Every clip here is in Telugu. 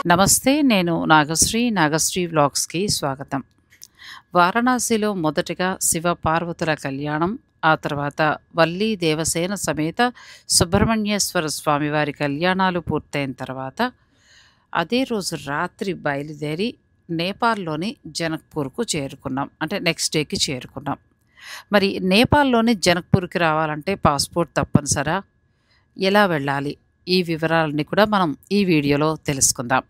నమస్తే. నేను నాగశ్రీ వ్లాగ్స్‌కి స్వాగతం. వారణాసిలో మొదటగా శివ పార్వతుల కళ్యాణం, ఆ తర్వాత వల్లీ దేవసేన సమేత సుబ్రహ్మణ్యేశ్వర స్వామివారి కళ్యాణాలు పూర్తయిన తర్వాత, అదే రోజు రాత్రి బయలుదేరి నేపాల్‌లోని జనక్‌పూర్‌కు చేరుకున్నాం. అంటే నెక్స్ట్ డేకి చేరుకున్నాం. మరి నేపాల్‌లోని జనక్‌పూర్‌కి రావాలంటే పాస్‌పోర్ట్ తప్పనిసరా? ఎలా వెళ్ళాలి? ఈ వివరాలన్నీ కూడా మనం ఈ వీడియోలో తెలుసుకుందాం.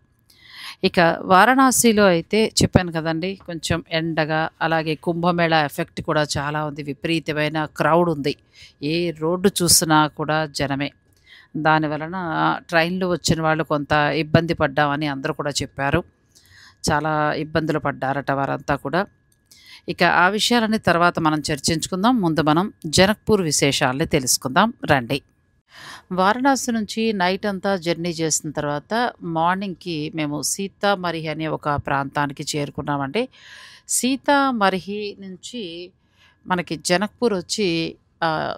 ఇక వారణాసిలో అయితే చెప్పాను కదండీ! కొంచెం ఎండగా, అలాగే కుంభమేళా ఎఫెక్ట్ కూడా చాలా ఉంది. విపరీతమైన క్రౌడ్ ఉంది. ఏ రోడ్డు చూసినా కూడా జనమే. దానివలన ట్రైన్‌లో వచ్చిన వాళ్ళు కొంత ఇబ్బంది పడ్డామని అందరూ కూడా చెప్పారు. చాలా ఇబ్బందులు పడ్డారట వారంతా కూడా. ఇక ఆ విషయాలన్నీ తర్వాత మనం చర్చించుకుందాం. ముందు మనం జనక్‌పూర్ విశేషాల్ని తెలుసుకుందాం రండి. వారణాసి నుంచి నైట్ అంతా జర్నీ చేసిన తర్వాత మార్నింగ్‌కి మేము సీతామర్హి అనే ఒక ప్రాంతానికి చేరుకున్నామండి. సీతామర్హి నుంచి మనకి జనక్‌పూర్ వచ్చి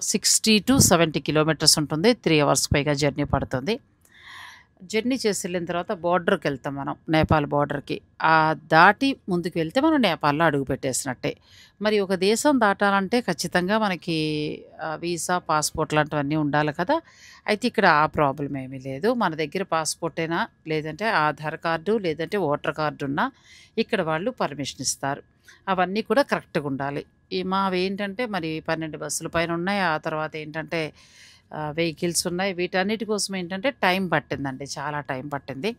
60-70 కిలోమీటర్స్ ఉంటుంది. 3 అవర్స్ పైగా జర్నీ పడుతుంది. జర్నీ చేసి వెళ్ళిన తర్వాత బోర్డర్‌కెళ్తాం మనం. నేపాల్ బోర్డర్‌కి. దాటి ముందుకు వెళ్తే మనం నేపాల్‌లో అడుగుపెట్టేసినట్టే. మరి ఒక దేశం దాటాలంటే ఖచ్చితంగా మనకి వీసా, పాస్‌పోర్ట్ లాంటివన్నీ ఉండాలి కదా! అయితే ఇక్కడ ఆ ప్రాబ్లమ్ ఏమీ లేదు. మన దగ్గర పాస్‌పోర్టేనా, లేదంటే ఆధార్ కార్డు, లేదంటే ఓటర్ కార్డ్ ఉన్నా ఇక్కడ వాళ్ళు పర్మిషన్ ఇస్తారు. అవన్నీ కూడా కరెక్ట్‌గా ఉండాలి. మావేంటంటే మరి 12 బస్సుల పైన ఉన్నాయి. ఆ తర్వాత ఏంటంటే వెహికల్స్ ఉన్నాయి. వీటన్నిటి కోసం ఏంటంటే టైం పట్టిందండి. చాలా టైం పట్టింది.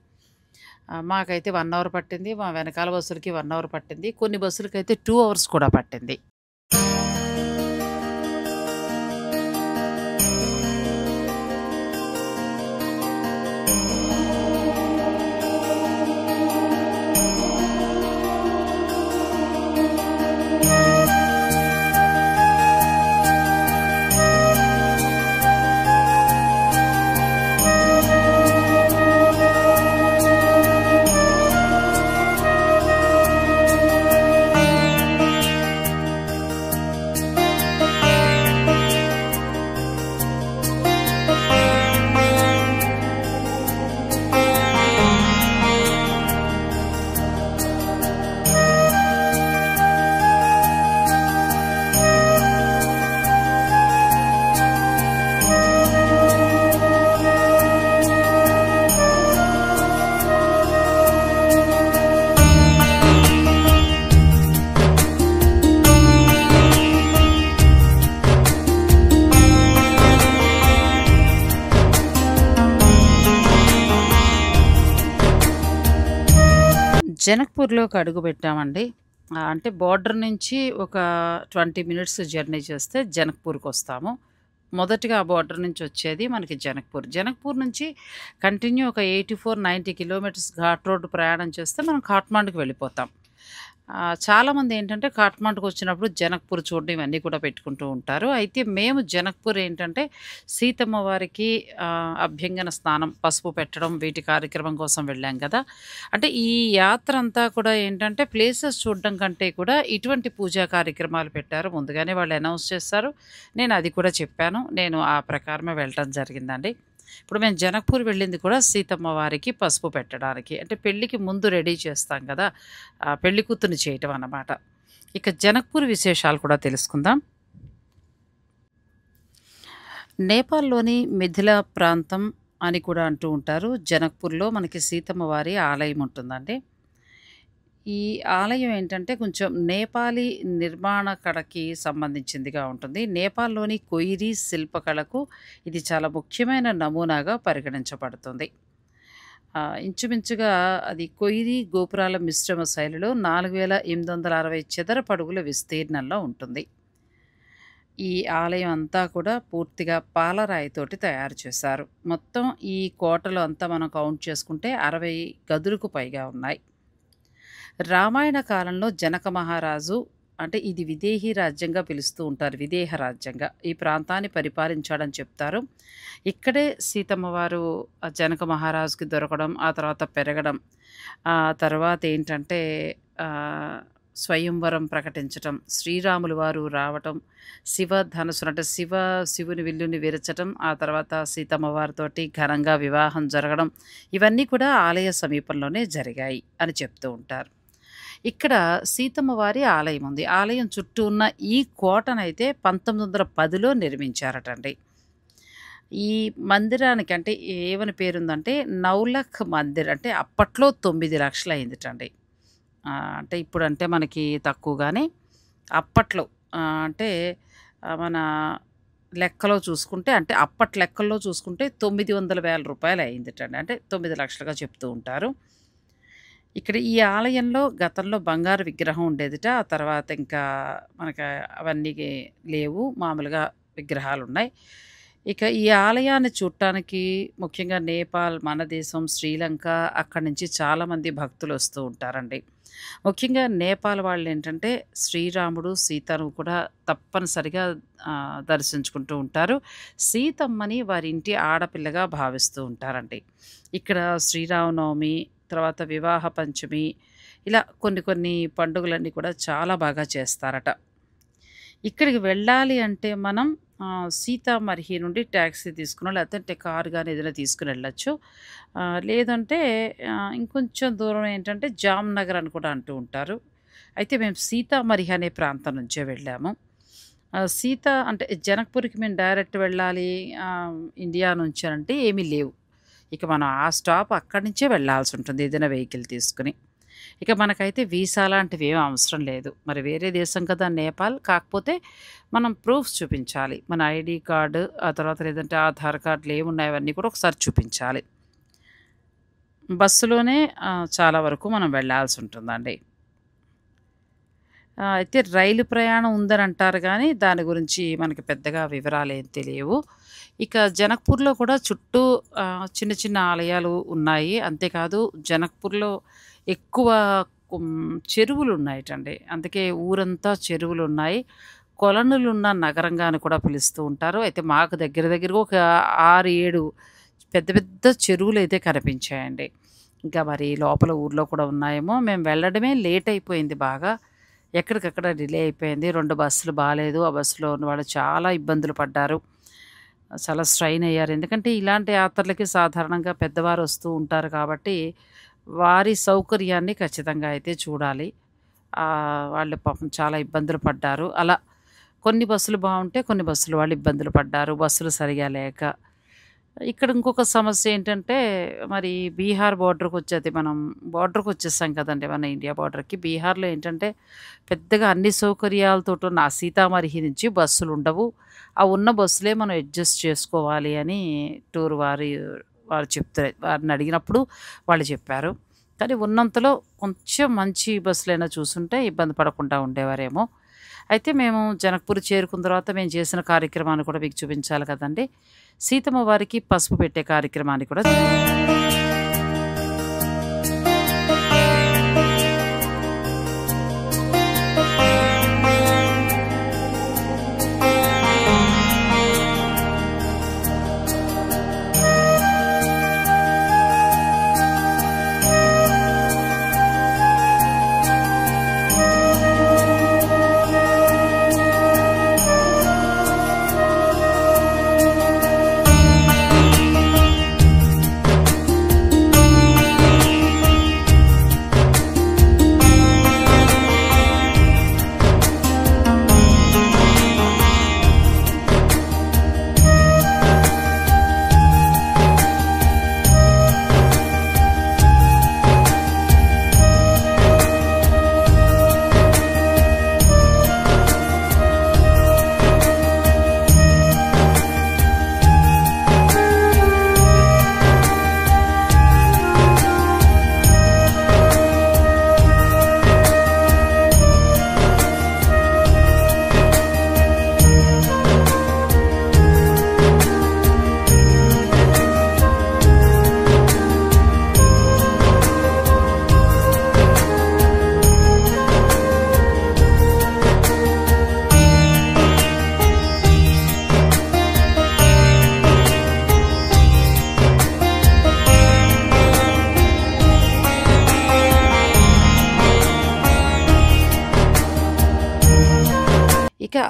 మాకైతే 1 అవర్ పట్టింది. మా వెనకాల బస్సులకి 1 అవర్ పట్టింది. కొన్ని బస్సులకైతే 2 అవర్స్ కూడా పట్టింది. జనక్‌పూర్‌లోకి అడుగుపెట్టామండి. అంటే బోర్డర్ నుంచి ఒక 20 మినిట్స్ జర్నీ చేస్తే జనక్‌పూర్‌కొస్తాము. మొదటిగా ఆ బోర్డర్ నుంచి వచ్చేది మనకి జనక్‌పూర్. జనక్‌పూర్ నుంచి కంటిన్యూ ఒక 84, 90 కిలోమీటర్స్ ఘాట్ రోడ్ ప్రయాణం చేస్తే మనం కాట్మాండ్‌కి వెళ్ళిపోతాం. చాలామంది ఏంటంటే కాట్మాండ్‌కొచ్చినప్పుడు జనక్‌పూర్ చూడడం ఇవన్నీ కూడా పెట్టుకుంటూ ఉంటారు. అయితే మేము జనక్‌పూర్ ఏంటంటే సీతమ్మ వారికి అభ్యంగన స్నానం, పసుపు పెట్టడం వీటి కార్యక్రమం కోసం వెళ్ళాం కదా! అంటే ఈ యాత్ర అంతా కూడా ఏంటంటే ప్లేసెస్ చూడడం కంటే కూడా ఇటువంటి పూజా కార్యక్రమాలు పెట్టారు. ముందుగానే వాళ్ళు అనౌన్స్ చేస్తారు. నేను అది కూడా చెప్పాను. నేను ఆ ప్రకారమే వెళ్ళటం జరిగిందండి. ఇప్పుడు మేము జనక్‌పూర్ వెళ్ళింది కూడా సీతమ్మ వారికి పసుపు పెట్టడానికి. అంటే పెళ్ళికి ముందు రెడీ చేస్తాం కదా! పెళ్లి కూతుర్ని చేయటం అన్నమాట. ఇక జనక్‌పూర్ విశేషాలు కూడా తెలుసుకుందాం. నేపాల్‌లోని మిథిలా ప్రాంతం అని కూడా అంటూ ఉంటారు. జనక్‌పూర్‌లో మనకి సీతమ్మ వారి ఆలయం ఉంటుందండి. ఈ ఆలయం ఏంటంటే కొంచెం నేపాలీ నిర్మాణ కళకి సంబంధించిందిగా ఉంటుంది. నేపాల్‌లోని కొయిరీ శిల్పకళకు ఇది చాలా ముఖ్యమైన నమూనాగా పరిగణించబడుతుంది. ఇంచుమించుగా అది కొయిరీ గోపురాల మిశ్రమ శైలిలో 4860 చదరపు అడుగుల విస్తీర్ణంలో ఉంటుంది. ఈ ఆలయం అంతా కూడా పూర్తిగా పాలరాయితోటి తయారు చేశారు. మొత్తం ఈ కోటలో అంతా మనం కౌంట్ చేసుకుంటే 60 గదులకు పైగా ఉన్నాయి. రామాయణ కాలంలో జనక మహారాజు అంటే ఇది విదేహీ రాజ్యంగా పిలుస్తూ ఉంటారు. విదేహ రాజ్యంగా ఈ ప్రాంతాన్ని పరిపాలించాడని చెప్తారు. ఇక్కడే సీతమ్మ వారు జనక మహారాజుకి దొరకడం, ఆ తర్వాత పెరగడం, ఆ తర్వాత ఏంటంటే ఆహ్, స్వయంవరం ప్రకటించటం, శ్రీరాములు వారు రావటం, శివ ధనుస్సును అంటే శివుని విల్లుని విరచటం, ఆ తర్వాత సీతమ్మ వారితోటి ఘనంగా వివాహం జరగడం, ఇవన్నీ కూడా ఆలయ సమీపంలోనే జరిగాయి అని చెప్తూ ఉంటారు. ఇక్కడ సీతమ్మ వారి ఆలయం ఉంది. ఆలయం చుట్టూ ఉన్న ఈ కోటనైతే 1910లో నిర్మించారటండి. ఈ మందిరానికి అంటే ఏమని పేరుందంటే నౌలఖ్ మందిర్, అంటే అప్పట్లో 9 లక్షలు అయిందిటండి. అంటే ఇప్పుడంటే మనకి తక్కువగానే అప్పట్లో అంటే మన లెక్కలో చూసుకుంటే, అంటే అప్పటి లెక్కల్లో చూసుకుంటే 900,000 రూపాయలు అయిందిటండి. అంటే 9 లక్షలుగా చెప్తూ ఉంటారు. ఇక్కడ ఈ ఆలయంలో గతంలో బంగారు విగ్రహం ఉండేదిట. ఆ తర్వాత ఇంకా మనకు అవన్నీ లేవు. మామూలుగా విగ్రహాలున్నాయి. ఇక ఈ ఆలయాన్ని చూడటానికి ముఖ్యంగా నేపాల్, మన దేశం, శ్రీలంక అక్కడి నుంచి చాలామంది భక్తులొస్తూ ఉంటారండి. ముఖ్యంగా నేపాల్ వాళ్ళేంటంటే శ్రీరాముడు, సీతను కూడా తప్పనిసరిగా దర్శించుకుంటూ ఉంటారు. సీతమ్మని వారి ఇంటి ఆడపిల్లగా భావిస్తూ ఉంటారండి. ఇక్కడ శ్రీరామనవమి, తర్వాత వివాహ పంచమి, ఇలా కొన్ని కొన్ని పండుగలన్నీ కూడా చాలా బాగా చేస్తారట. ఇక్కడికి వెళ్ళాలి అంటే మనం సీతామర్హి నుండి టాక్సీ తీసుకునో, లేదంటే కారు గాని ఏదైనా తీసుకొని వెళ్ళొచ్చు. లేదంటే ఇంకొంచెం దూరం ఏంటంటే జామ్‌నగర్ అని కూడా అంటూ ఉంటారు. అయితే మేము సీతామర్హి అనే ప్రాంతం నుంచే వెళ్ళాము. సీత అంటే జనక్‌పూర్‌కి మేము డైరెక్ట్ వెళ్ళాలి ఇండియా నుంచి అంటే ఏమీ లేవు. ఇక మనం ఆ స్టాప్ అక్కడి నుంచే వెళ్ళాల్సుంటుంది ఏదైనా వెహికల్ తీసుకొని. ఇక మనకైతే వీసా లాంటివి ఏమి అవసరం లేదు. మరి వేరే దేశం కదా నేపాల్. కాకపోతే మనం ప్రూఫ్స్ చూపించాలి. మన ఐడీ కార్డు, ఆ తర్వాత లేదంటే ఆధార్ కార్డులు ఏమున్నాయో అవన్నీ కూడా ఒకసారి చూపించాలి. బస్సులోనే చాలా వరకు మనం వెళ్ళాల్సుంటుందండి. అయితే రైలు ప్రయాణం ఉందని అంటారు గానీ, దాని గురించి మనకి పెద్దగా వివరాలేం తెలియవు. ఇక జనక్‌పూర్‌లో కూడా చుట్టూ చిన్న చిన్న ఆలయాలు ఉన్నాయి. అంతేకాదు జనక్‌పూర్‌లో ఎక్కువ చెరువులున్నాయటండి. అందుకే ఊరంతా చెరువులున్నాయి. కొలనులున్న నగరంగా అని కూడా పిలుస్తూ ఉంటారు. అయితే మాకు దగ్గర దగ్గరగా ఒక 6, 7 పెద్ద పెద్ద చెరువులైతే కనిపించాయండి. ఇంకా మరి లోపల ఊర్లో కూడా ఉన్నాయేమో. మేము వెళ్ళడమే లేట్ అయిపోయింది బాగా. ఎక్కడికక్కడ డిలే అయిపోయింది. 2 బస్సులు బాలేదు. ఆ బస్సులో ఉన్నవాళ్ళు చాలా ఇబ్బందులు పడ్డారు. చాలా స్ట్రెయిన్ అయ్యారు. ఎందుకంటే ఇలాంటి యాత్రలకి సాధారణంగా పెద్దవారు వస్తూ ఉంటారు కాబట్టి, వారి సౌకర్యాన్ని ఖచ్చితంగా అయితే చూడాలి. వాళ్ళు పాపం చాలా ఇబ్బందులు పడ్డారు. అలా కొన్ని బస్సులు బావుంటే, కొన్ని బస్సులు వాళ్ళు ఇబ్బందులు పడ్డారు. బస్సులు సరిగా లేక. ఇక్కడ ఇంకొక సమస్య ఏంటంటే, మరి బీహార్ బోర్డర్‌కొచ్చేది మనం బోర్డర్‌కొచ్చేసాం కదండీ! మన ఇండియా బోర్డర్‌కి. బీహార్‌లో ఏంటంటే, పెద్దగా అన్ని సౌకర్యాలతోటున్న ఆ సీతామర్హి నుంచి బస్సులుండవు. ఆ ఉన్న బస్సులే మనం అడ్జస్ట్ చేసుకోవాలి అని టూర్ వారు వారిని అడిగినప్పుడు వాళ్ళు చెప్పారు. కానీ ఉన్నంతలో కొంచెం మంచి బస్సులైనా చూసుంటే ఇబ్బంది పడకుండా ఉండేవారేమో. అయితే మేము జనక్‌పూర్ చేరుకున్న తర్వాత మేము చేసిన కార్యక్రమాన్ని కూడా మీకు చూపించాలి కదండీ! సీతమ్మ వారికి పసుపు పెట్టే కార్యక్రమాన్ని కూడా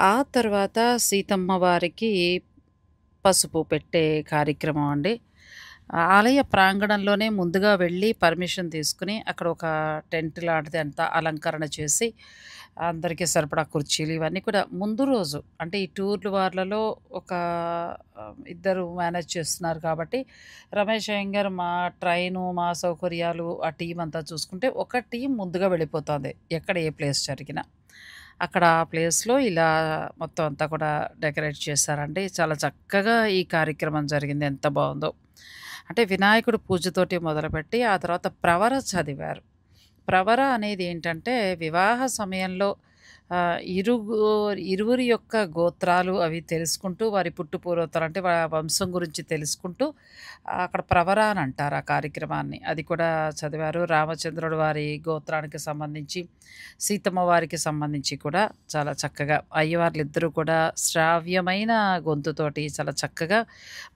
ఆ తర్వాత సీతమ్మ వారికి పసుపు పెట్టే కార్యక్రమం అండి. ఆలయ ప్రాంగణంలోనే ముందుగా వెళ్ళి పర్మిషన్ తీసుకొని, అక్కడ ఒక టెంట్ లాంటిది అంతా అలంకరణ చేసి, అందరికీ సరిపడా కుర్చీలు ఇవన్నీ కూడా ముందు రోజు అంటే ఈ టూర్లు వార్లలో ఒక ఇద్దరు మేనేజ్ చేస్తున్నారు కాబట్టి, రమేష్ అయ్యంగార్ మా ట్రైను, మా సౌకర్యాలు, ఆ టీమ్ అంతా చూసుకుంటే, ఒక టీమ్ ముందుగా వెళ్ళిపోతోంది. ఎక్కడ ఏ ప్లేస్ జరిగినా. అక్కడ ఆ ప్లేస్‌లో ఇలా మొత్తం అంతా కూడా డెకరేట్ చేశారండి. చాలా చక్కగా ఈ కార్యక్రమం జరిగింది. ఎంత బావుందో. అంటే వినాయకుడు పూజతోటి మొదలుపెట్టి, ఆ తర్వాత ప్రవర చదివారు. ప్రవర అనేది ఏంటంటే, వివాహ సమయంలో ఇరుగు ఇరువురి యొక్క గోత్రాలు అవి తెలుసుకుంటూ, వారి పుట్టు పూర్వోత్తరాలు అంటే వంశం గురించి తెలుసుకుంటూ, అక్కడ ప్రవర అని అంటారు ఆ కార్యక్రమాన్ని. అది కూడా చదివారు. రామచంద్రుడు వారి గోత్రానికి సంబంధించి, సీతమ్మ వారికి సంబంధించి కూడా చాలా చక్కగా అయ్యవార్లిద్దరూ కూడా శ్రావ్యమైన గొంతుతోటి చాలా చక్కగా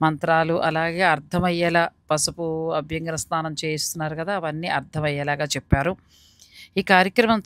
మంత్రాలు, అలాగే అర్థమయ్యేలా పసుపు అభ్యంగన స్నానం చేయిస్తున్నారు కదా! అవన్నీ అర్థమయ్యేలాగా చెప్పారు. ఈ కార్యక్రమం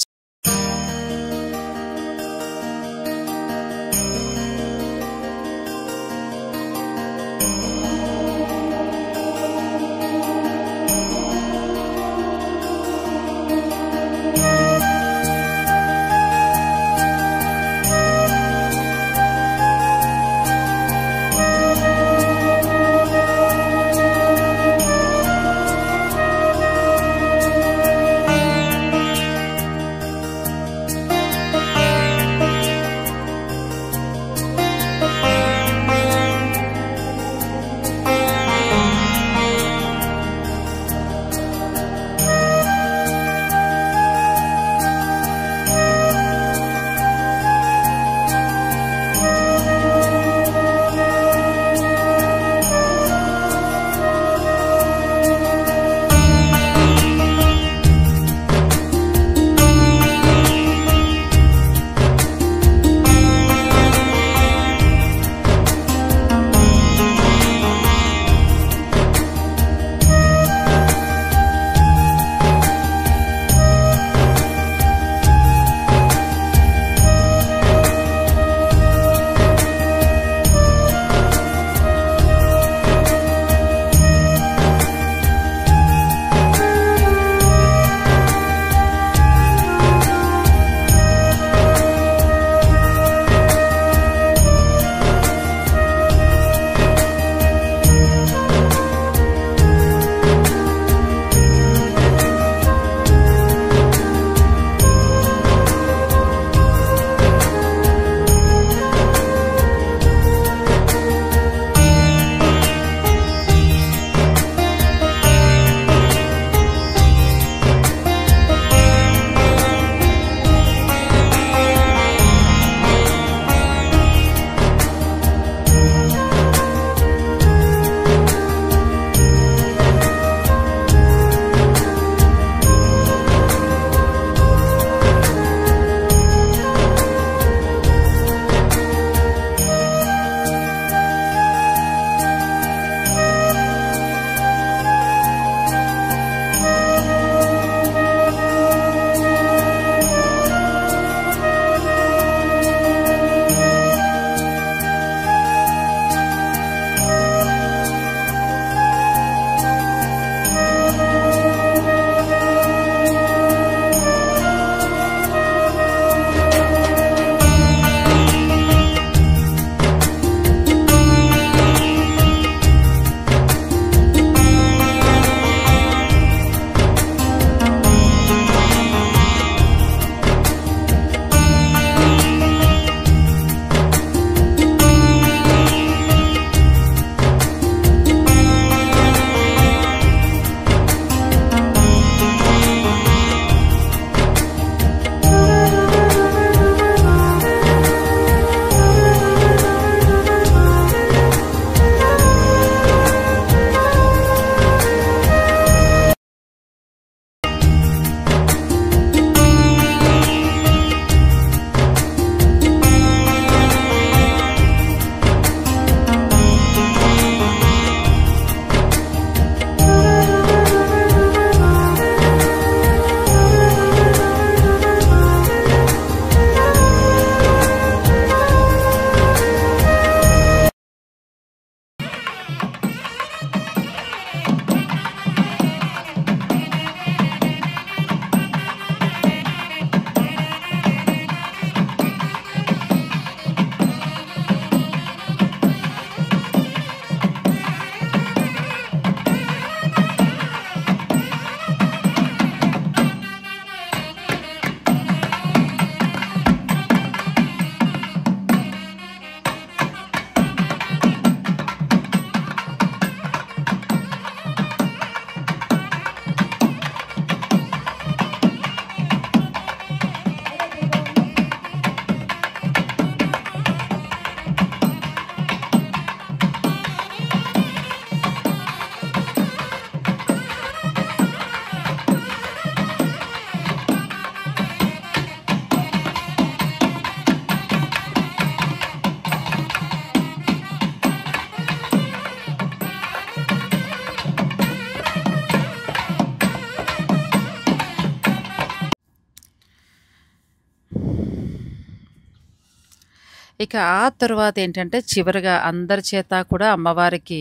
ఇక ఆ తరువాత ఏంటంటే చివరగా అందరి చేత కూడా అమ్మవారికి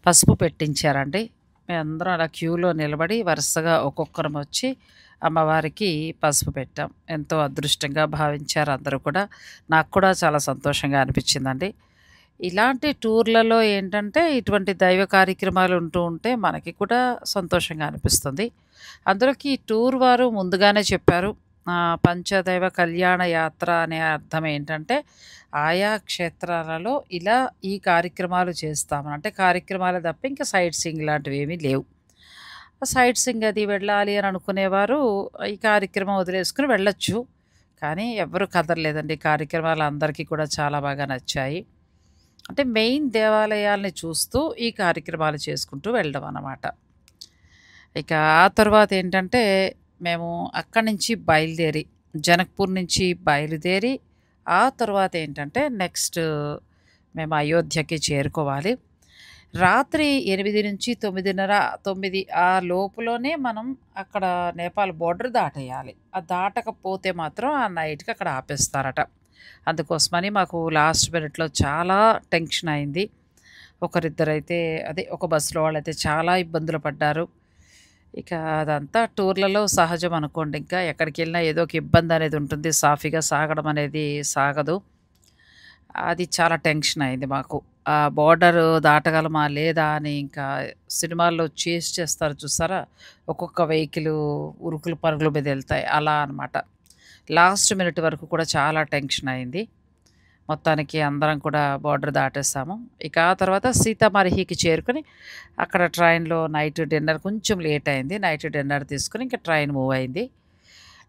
పసుపు పెట్టించారండి. మేమందరం అలా క్యూలో నిలబడి వరుసగా ఒక్కొక్కరం వచ్చి అమ్మవారికి పసుపు పెట్టాం. ఎంతో అదృష్టంగా భావించారు అందరూ కూడా. నాకు కూడా చాలా సంతోషంగా అనిపించిందండి. ఇలాంటి టూర్‌లలో ఏంటంటే ఇటువంటి దైవ కార్యక్రమాలు ఉంటూ ఉంటే మనకి కూడా సంతోషంగా అనిపిస్తుంది. అందులోకి ఈ టూర్ వారు ముందుగానే చెప్పారు. పంచదైవ కళ్యాణ యాత్ర అనే అర్థం ఏంటంటే ఆయా క్షేత్రాలలో ఇలా ఈ కార్యక్రమాలు చేస్తామని. అంటే కార్యక్రమాలే తప్ప ఇంకా సైట్ సీయింగ్ లాంటివేమీ లేవు. సైట్ సీయింగ్ అది వెళ్ళాలి అని అనుకునేవారు ఈ కార్యక్రమం వదిలేసుకొని వెళ్ళొచ్చు. కానీ ఎవ్వరు కదలలేదండి. కార్యక్రమాలు అందరికీ కూడా చాలా బాగా నచ్చాయి. అంటే మెయిన్ దేవాలయాల్ని చూస్తూ ఈ కార్యక్రమాలు చేసుకుంటూ వెళ్ళడం అన్నమాట. ఇక ఆ తర్వాత ఏంటంటే మేము అక్కడి నుంచి బయలుదేరి జనక్పూర్ నుంచి బయలుదేరి ఆ తర్వాత ఏంటంటే నెక్స్ట్ మేము అయోధ్యకి చేరుకోవాలి. రాత్రి 8-9 9 ఆ లోపులోనే మనం అక్కడ నేపాల్ బోర్డర్ దాటేయాలి. దాటకపోతే మాత్రం ఆ నైట్‌కి అక్కడ ఆపేస్తారట. అందుకోసమని మాకు లాస్ట్ మినిట్‌లో చాలా టెన్షన్ అయింది. ఒకరిద్దరైతే అదే ఒక బస్సులో వాళ్ళైతే చాలా ఇబ్బందులు పడ్డారు. ఇక అదంతా టూర్‌లలో సహజం అనుకోండి. ఇంకా ఎక్కడికెళ్ళినా ఏదో ఒక ఇబ్బందనేది ఉంటుంది. సాఫీగా సాగడం అనేది సాగదు. అది చాలా టెన్షన్ అయింది మాకు. ఆ బోర్డర్ దాటగలమా? లేదా? అని ఇంకా సినిమాల్లో చేస్ చేస్తారు చూసారా? ఒక్కొక్క వెహికలు ఉరుకులు పరుగుల మీద ఎళ్తాయి. అలా అనమాట. లాస్ట్ మినిట్ వరకు కూడా చాలా టెన్షన్ అయింది. మొత్తానికి అందరం కూడా బోర్డర్ దాటేసాము. ఇక ఆ తర్వాత సీతామర్హికి చేరుకొని అక్కడ ట్రైన్‌లో నైట్ డిన్నర్ కొంచెం లేట్ అయింది. నైట్ డిన్నర్ తీసుకొని ఇంక ట్రైన్ మూవ్ అయింది.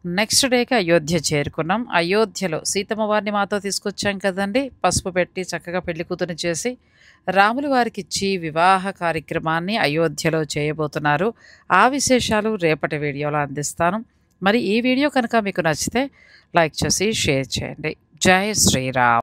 నెక్స్ట్ డేకి అయోధ్య చేరుకున్నాం. అయోధ్యలో సీతమ్మ వారిని మాతో తీసుకొచ్చాం కదండీ! పసుపు పెట్టి చక్కగా పెళ్లి కూతురిని చేసి రాముల వారికిచ్చి వివాహ కార్యక్రమాన్ని అయోధ్యలో చేయబోతున్నారు. ఆ విశేషాలు రేపటి వీడియోలో అందిస్తాను. మరి ఈ వీడియో కనుక మీకు నచ్చితే లైక్ చేసి షేర్ చేయండి. జై శ్రీరామ్.